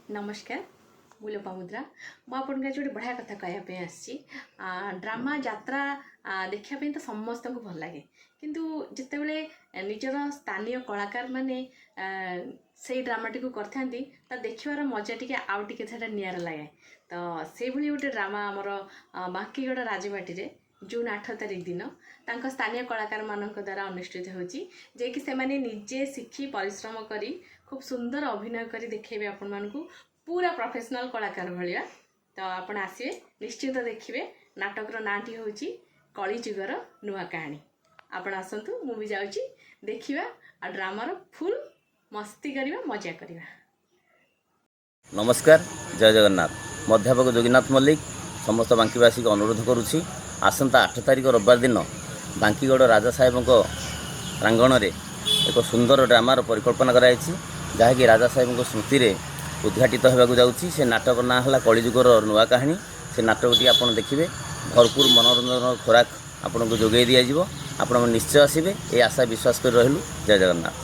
नमस्कार मु लोपामुद्रा मुझे आज गोटे बढ़िया कथा कहवाई आसी ड्रामा यात्रा देखापी तो समस्त को भल लगे किंतु जितेबले निजर स्थानीय कलाकार माने से ड्रामाटी को करथांती ता देखिबार मजा टिके आउ टिके सेटा नियारा लगे। तो से भली गोटे ड्रामा आमर बांकीगड़ राजबाटी रे जून 8 तारिख दिन तांको स्थानीय कलाकार मानक द्वारा अनुष्ठित होची जे कि से माने निजे शिखी परिश्रम करी खूब सुंदर अभिनय करी देखेबे आपण मानकू पूरा प्रोफेशनल कलाकार भाया। तो आपण आसिए निश्चित देखिए नाटकर नाटी होची कलिजुगर नुआ कहानी। आपण आसंतु मु भी जाउची देखिबा आ ड्रामार फुल मस्ती करिबा मजा करिबा। नमस्कार जय जगन्नाथ अध्यापक जोगीनाथ मल्लिक समस्त बांकीवासी को अनुरोध करुछि आसंता 8 तारिख रविवार दिन बांकीगड़ राजा साहेब प्रांगण में एक सुंदर ड्रामार परिकल्पना कराई जहाँकि राजा साहेब स्मृति रे उद्घाटित होगा जाऊँगी। से नाटक ना है कलिजुगर नुआ कहानी। से नाटकटी आप देखिए भरपूर मनोरंजन खोराक आपन को जोगे दिज्व आप निश्चय आसबे ये आशा विश्वास कर रहलु। जय जगन्नाथ।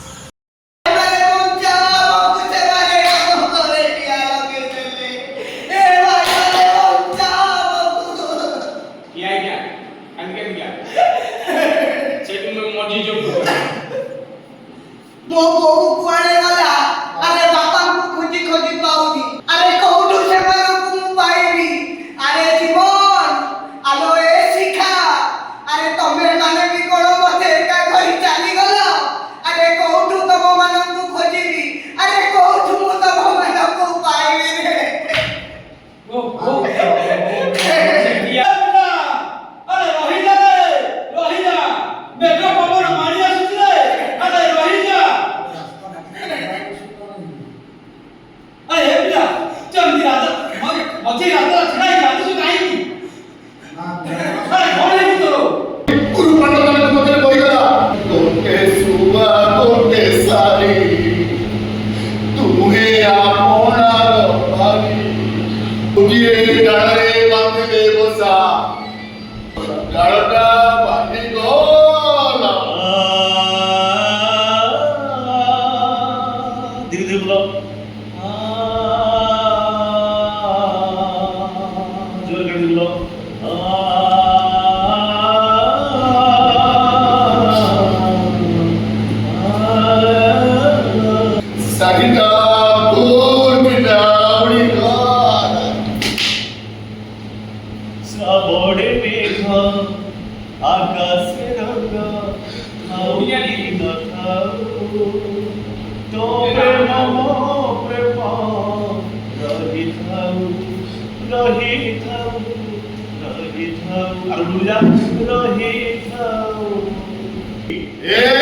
Yeah.